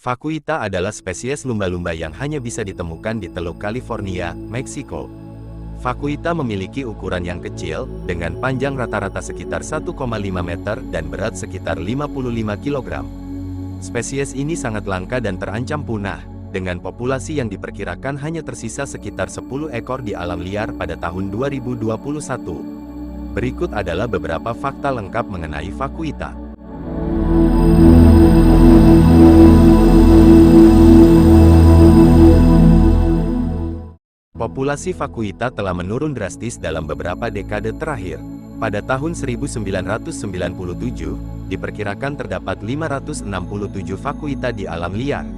Vaquita adalah spesies lumba-lumba yang hanya bisa ditemukan di Teluk California, Meksiko. Vaquita memiliki ukuran yang kecil, dengan panjang rata-rata sekitar 1,5 meter dan berat sekitar 55 kg. Spesies ini sangat langka dan terancam punah, dengan populasi yang diperkirakan hanya tersisa sekitar 10 ekor di alam liar pada tahun 2021. Berikut adalah beberapa fakta lengkap mengenai Vaquita. Populasi Vaquita telah menurun drastis dalam beberapa dekade terakhir. Pada tahun 1997, diperkirakan terdapat 567 Vaquita di alam liar.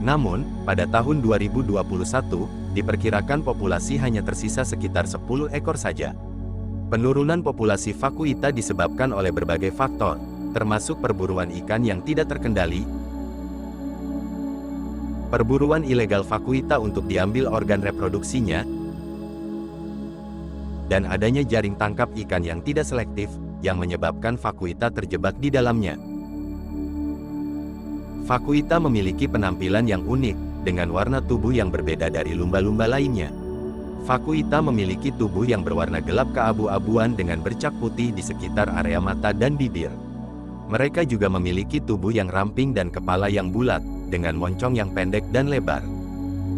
Namun, pada tahun 2021, diperkirakan populasi hanya tersisa sekitar 10 ekor saja. Penurunan populasi Vaquita disebabkan oleh berbagai faktor, termasuk perburuan ikan yang tidak terkendali, perburuan ilegal Vaquita untuk diambil organ reproduksinya, dan adanya jaring tangkap ikan yang tidak selektif, yang menyebabkan Vaquita terjebak di dalamnya. Vaquita memiliki penampilan yang unik, dengan warna tubuh yang berbeda dari lumba-lumba lainnya. Vaquita memiliki tubuh yang berwarna gelap keabu-abuan dengan bercak putih di sekitar area mata dan bibir. Mereka juga memiliki tubuh yang ramping dan kepala yang bulat, dengan moncong yang pendek dan lebar.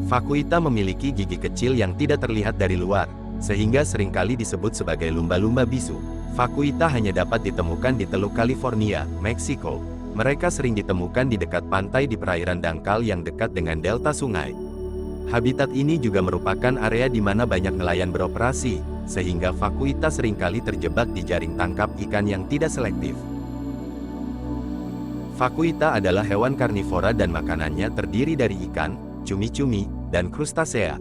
Vaquita memiliki gigi kecil yang tidak terlihat dari luar, sehingga seringkali disebut sebagai lumba-lumba bisu. Vaquita hanya dapat ditemukan di Teluk California, Meksiko. Mereka sering ditemukan di dekat pantai di perairan dangkal yang dekat dengan delta sungai. Habitat ini juga merupakan area di mana banyak nelayan beroperasi, sehingga Vaquita seringkali terjebak di jaring tangkap ikan yang tidak selektif. Vaquita adalah hewan karnivora dan makanannya terdiri dari ikan, cumi-cumi, dan krustasea.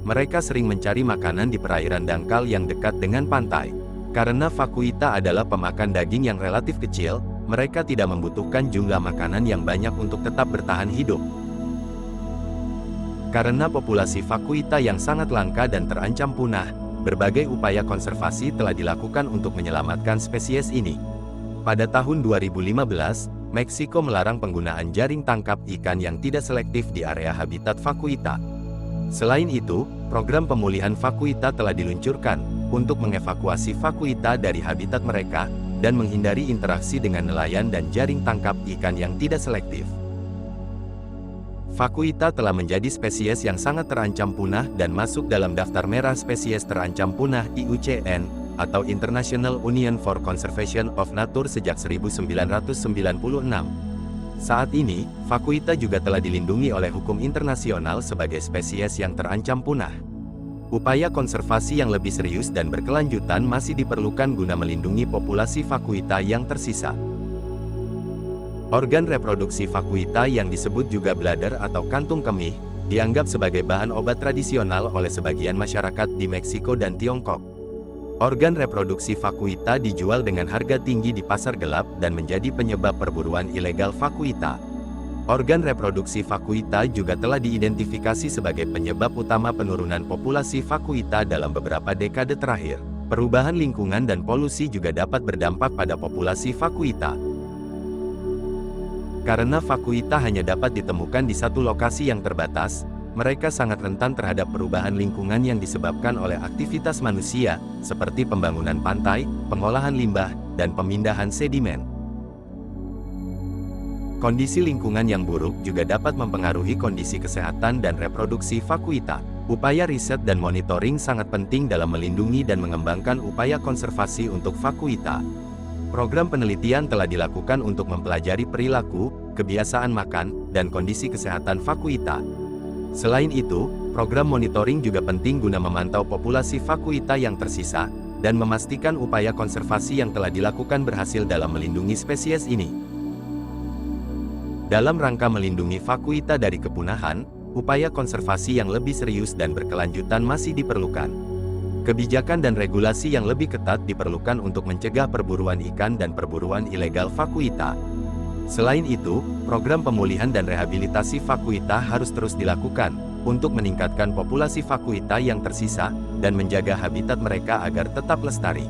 Mereka sering mencari makanan di perairan dangkal yang dekat dengan pantai. Karena Vaquita adalah pemakan daging yang relatif kecil, mereka tidak membutuhkan jumlah makanan yang banyak untuk tetap bertahan hidup. Karena populasi Vaquita yang sangat langka dan terancam punah, berbagai upaya konservasi telah dilakukan untuk menyelamatkan spesies ini. Pada tahun 2015, Meksiko melarang penggunaan jaring tangkap ikan yang tidak selektif di area habitat Vaquita. Selain itu, program pemulihan Vaquita telah diluncurkan untuk mengevakuasi Vaquita dari habitat mereka dan menghindari interaksi dengan nelayan dan jaring tangkap ikan yang tidak selektif. Vaquita telah menjadi spesies yang sangat terancam punah dan masuk dalam daftar merah spesies terancam punah IUCN, atau International Union for Conservation of Nature sejak 1996. Saat ini, Vaquita juga telah dilindungi oleh hukum internasional sebagai spesies yang terancam punah. Upaya konservasi yang lebih serius dan berkelanjutan masih diperlukan guna melindungi populasi Vaquita yang tersisa. Organ reproduksi Vaquita yang disebut juga bladder atau kantung kemih, dianggap sebagai bahan obat tradisional oleh sebagian masyarakat di Meksiko dan Tiongkok. Organ reproduksi Vaquita dijual dengan harga tinggi di pasar gelap dan menjadi penyebab perburuan ilegal Vaquita. Organ reproduksi Vaquita juga telah diidentifikasi sebagai penyebab utama penurunan populasi Vaquita dalam beberapa dekade terakhir. Perubahan lingkungan dan polusi juga dapat berdampak pada populasi Vaquita. Karena Vaquita hanya dapat ditemukan di satu lokasi yang terbatas, mereka sangat rentan terhadap perubahan lingkungan yang disebabkan oleh aktivitas manusia, seperti pembangunan pantai, pengolahan limbah, dan pemindahan sedimen. Kondisi lingkungan yang buruk juga dapat mempengaruhi kondisi kesehatan dan reproduksi Vaquita. Upaya riset dan monitoring sangat penting dalam melindungi dan mengembangkan upaya konservasi untuk Vaquita. Program penelitian telah dilakukan untuk mempelajari perilaku, kebiasaan makan, dan kondisi kesehatan Vaquita. Selain itu, program monitoring juga penting guna memantau populasi Vaquita yang tersisa, dan memastikan upaya konservasi yang telah dilakukan berhasil dalam melindungi spesies ini. Dalam rangka melindungi Vaquita dari kepunahan, upaya konservasi yang lebih serius dan berkelanjutan masih diperlukan. Kebijakan dan regulasi yang lebih ketat diperlukan untuk mencegah perburuan ikan dan perburuan ilegal Vaquita. Selain itu, program pemulihan dan rehabilitasi Vaquita harus terus dilakukan, untuk meningkatkan populasi Vaquita yang tersisa, dan menjaga habitat mereka agar tetap lestari.